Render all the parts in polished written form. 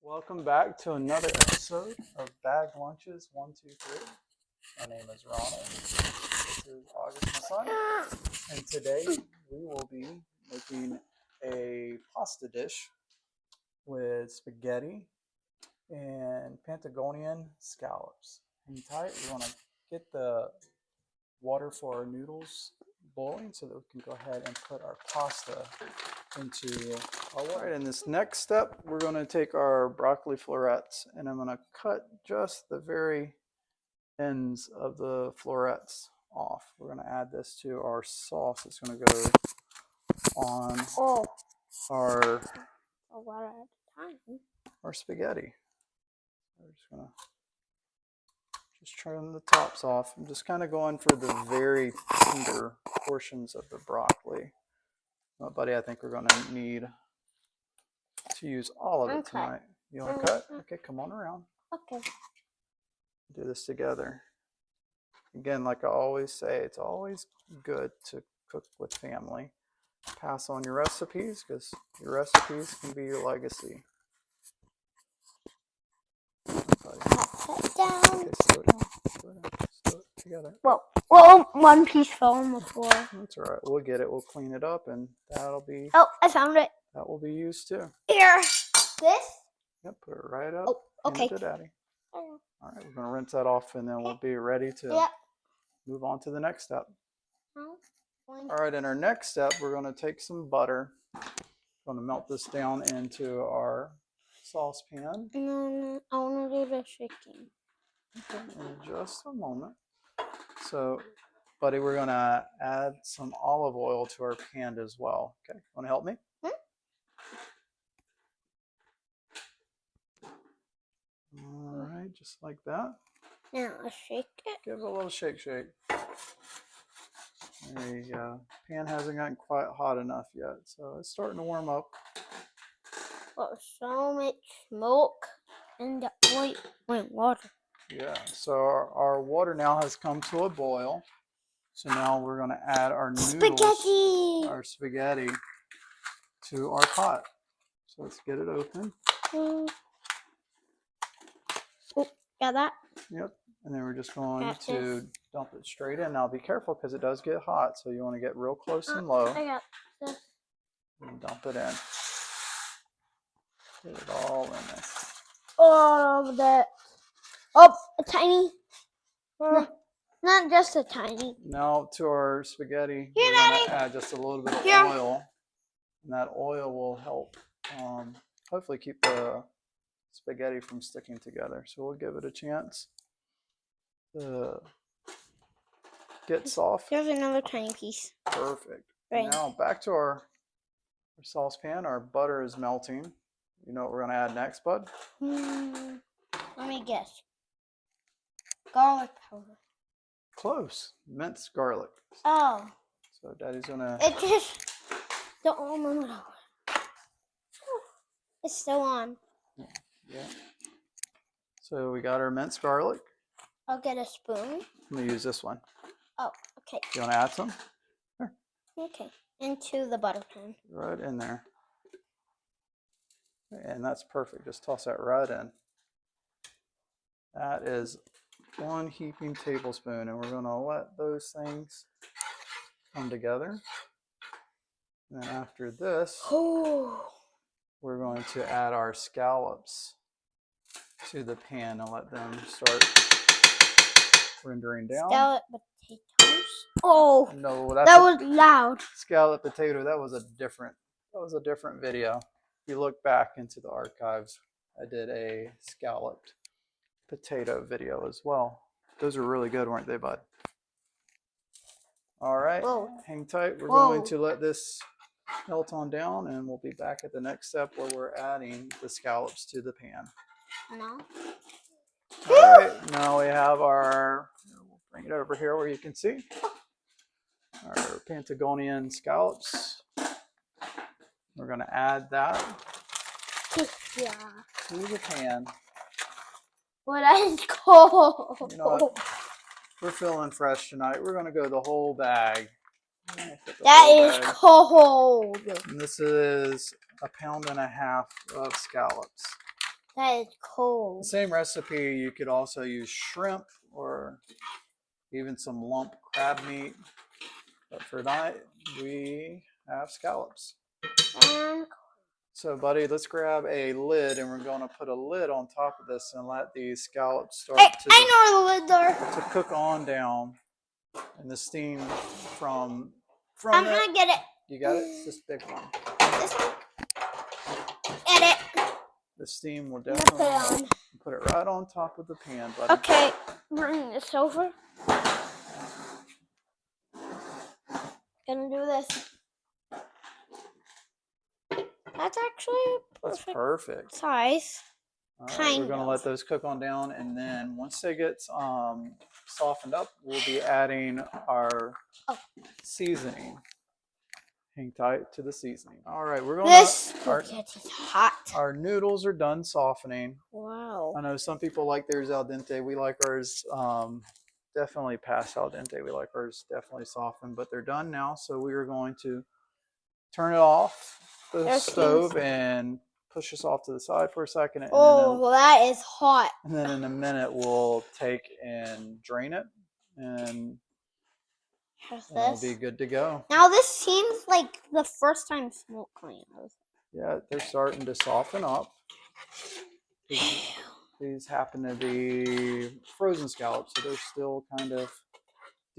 Welcome back to another episode of Bag Lunches 1, 2, 3. My name is Ronald. This is August, my son. And today we will be making a pasta dish with spaghetti and Patagonian scallops. Hang tight. We want to get the water for our noodles boiling so that we can go ahead and put our pasta into our water. Right, in this next step, we're going to take our broccoli florets and I'm going to cut just the very ends of the florets off. We're going to add this to our sauce. It's going to go on our spaghetti. We're just going to trim the tops off. I'm just kind of going for the very tender portions of the broccoli. Well, buddy, I think we're going to need to use all of it tonight. You want to cut? Okay, come on around. Okay. Do this together. Again, like I always say, it's always good to cook with family. Pass on your recipes because your recipes can be your legacy. Down. Okay, slow down. Slow down. Slow it together. Whoa, one piece fell on the floor. That's all right. We'll get it. We'll clean it up, and that'll be. Oh, I found it. That will be used too. Here. This? Yep. Put it right up. Oh, okay. Hand it to Daddy. All right. We're gonna rinse that off, and then we'll be ready to move on to the next step. All right. In our next step, we're gonna take some butter. Going to melt this down into our saucepan. No, I want to do the shaking. Okay, in just a moment. So, buddy, we're going to add some olive oil to our pan as well. Okay, want to help me? All right, just like that. Now I'll shake it. Give it a little shake. There you go. Pan hasn't gotten quite hot enough yet, so it's starting to warm up. Oh, so much smoke and the water. Yeah, so our water now has come to a boil. So now we're going to add our noodles, our spaghetti, to our pot. So let's get it open. Oh, got that? Yep. And then we're just going to dump it straight in. Now be careful because it does get hot. So you want to get real close and low. I got this. And dump it in. Get it all in there. All of that. Oh, a tiny. Not just a tiny. Now to our spaghetti, Here, we're going Daddy. to add just a little bit of oil. And that oil will help hopefully keep the spaghetti from sticking together. So we'll give it a chance to get soft. Here's another tiny piece. Perfect. Right. Now back to our saucepan. Our butter is melting. You know what we're going to add next, bud? Let me guess. Garlic powder. Close. Minced garlic. Oh. So Daddy's going to... It just... The almond oil. It's still on. Yeah. So we got our minced garlic. I'll get a spoon. I'm going to use this one. Oh, okay. You want to add some? Here. Okay. Into the butter pan. Right in there. And that's perfect. Just toss that right in. That is 1 heaping tablespoon. And we're going to let those things come together. And then after this, we're going to add our scallops to the pan and let them start rendering down. Scallop potatoes. Oh, no, that was loud. Scallop potato. That was a different video. If you look back into the archives, I did a scalloped potato video as well. Those are really good, weren't they, bud? All right, hang tight. We're going to let this melt on down, and we'll be back at the next step where we're adding the scallops to the pan. No. All right, now we have our, we'll bring it over here where you can see, our Patagonian scallops. We're going to add that to the pan. What is cold? You know what? We're feeling fresh tonight. We're going to go the whole bag. That is cold. And this is 1.5 pounds of scallops. That is The cold. same recipe, you could also use shrimp or even some lump crab meat. But for tonight, we have scallops. And So, buddy, let's grab a lid, and we're going to put a lid on top of this and let these scallops start I know where the lids are. to cook on down. And the steam from I'm it. gonna get it. You got it? It's this big one. This one. Get it. The steam will I'm gonna definitely put it help. on. Put it right on top of the pan, buddy. Okay, bring this over. Gonna do this. That's actually That's perfect. size. All right, we're going to let those cook on down, and then once they get softened up, we'll be adding our seasoning. Hang tight to the seasoning. All right, we're going to. This spaghetti's hot. Our noodles are done softening. Wow. I know some people like theirs al dente. We like ours definitely past al dente. We like ours definitely softened, but they're done now. So we are going to turn it off the stove and push this off to the side for a second. And that is hot. And then in a minute, we'll take and drain it, and it'll be good to go. Now this seems like the first time smoke clean. Yeah, they're starting to soften up. These happen to be frozen scallops, so they're still kind of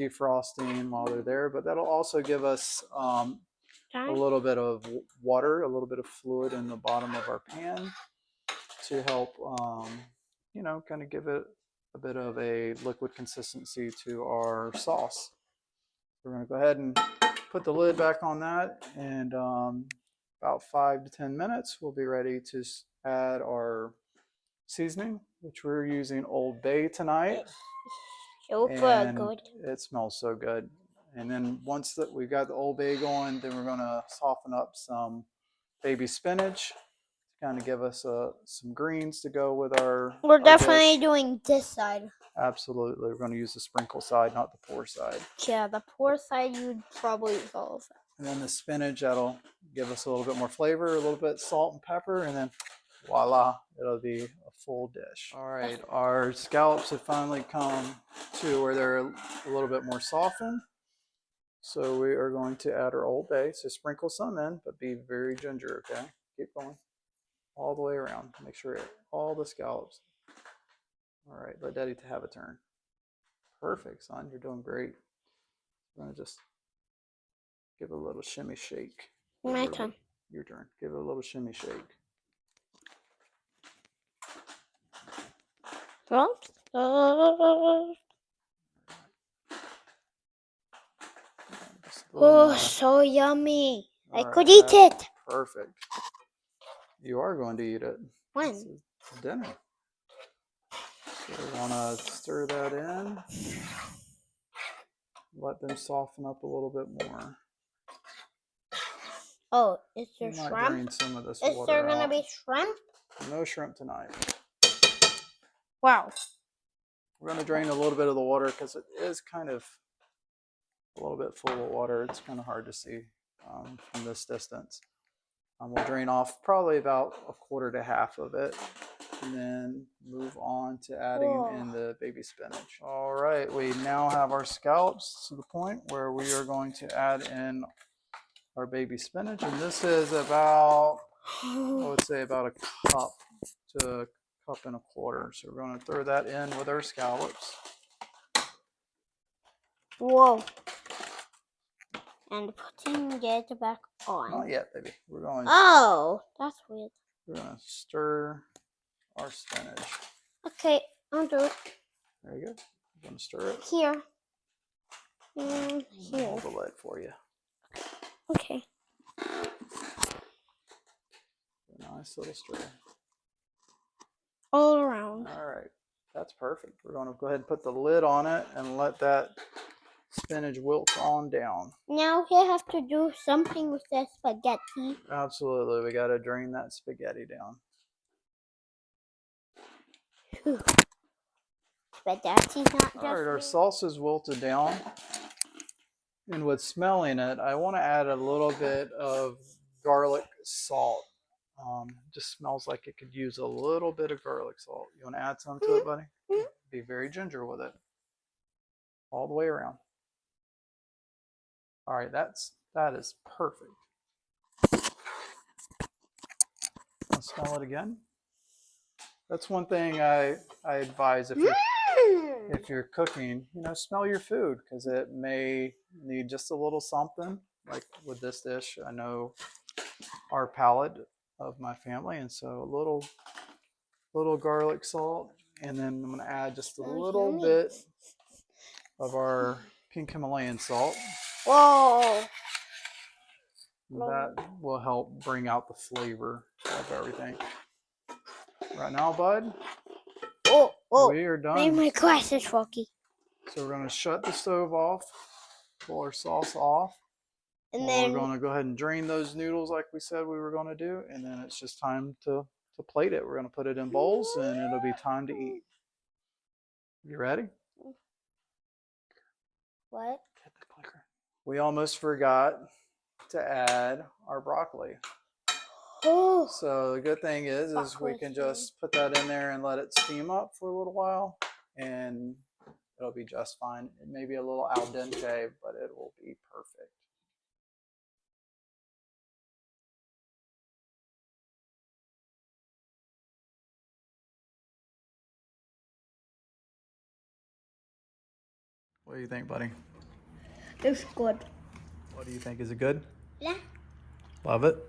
defrosting while they're there. But that'll also give us a little bit of water, a little bit of fluid in the bottom of our pan to help, kind of give it a bit of a liquid consistency to our sauce. We're going to go ahead and put the lid back on that, and about 5 to 10 minutes, we'll be ready to add our seasoning, which we're using Old Bay tonight. Super good. It smells so good. And then once that we've got the Old Bay going, then we're going to soften up some baby spinach to kind of give us some greens to go with our. We're definitely doing this side. Absolutely, we're going to use the sprinkle side, not the pour side. Yeah, the pour side you'd probably use all of it. And then the spinach, that'll give us a little bit more flavor, a little bit of salt and pepper, and then voila, it'll be a full dish. All right, our scallops have finally come to where they're a little bit more softened. So we are going to add our Old Bay. So sprinkle some in, but be very ginger, okay? Keep going all the way around. Make sure all the scallops. All right, let Daddy to have a turn. Perfect, son. You're doing great. I'm going to just give it a little shimmy shake. My turn. Your turn. Give it a little shimmy shake. Oh, so yummy. I could eat it. Perfect. You are going to eat it. When? It's dinner. So we want to stir that in. Let them soften up a little bit more. Oh, is there shrimp? Drain some of this is water there going to out. be shrimp? No shrimp tonight. Wow. We're going to drain a little bit of the water because it is kind of a little bit full of water. It's kind of hard to see from this distance. We'll drain off probably about a quarter to half of it, and then move on to adding in the baby spinach. All right, we now have our scallops to the point where we are going to add in our baby spinach, and this is about, I would say, about a cup to a cup and a quarter. So we're going to throw that in with our scallops. Whoa. And putting it back on. Not yet, baby. We're going. Oh, that's weird. We're going to stir our spinach. Okay, I'll do it. Very good. We're going to stir it. Here. And here. Hold the lid for you. Okay. Nice little stir. All around. All right. That's perfect. We're going to go ahead and put the lid on it and let that spinach wilt on down. Now we have to do something with the spaghetti. Absolutely. We got to drain that spaghetti down. Whew. Spaghetti's not just all right, our sauce is wilted down. And with smelling it, I want to add a little bit of garlic salt Just smells like it could use a little bit of garlic salt. You want to add some to it, buddy? Be very ginger with it. All the way around. All right, that is perfect. I'll smell it again. That's one thing I advise if you're cooking, smell your food because it may need just a little something. Like with this dish, I know our palate of my family, and so a little garlic salt, and then I'm gonna add just a little bit of our pink Himalayan salt. Whoa! That will help bring out the flavor of everything. Right now, bud, we are done. Made my glasses foggy. So we're gonna shut the stove off, pull our sauce off, And then we're gonna go ahead and drain those noodles like we said we were gonna do, and then it's just time to plate it. We're gonna put it in bowls, and it'll be time to eat. You ready? What? We almost forgot to add our broccoli. Oh. So the good thing is we can just put that in there and let it steam up for a little while, and it'll be just fine. It may be a little al dente, but it will be perfect. What do you think, buddy? It's good. What do you think? Is it good? Yeah. Love it?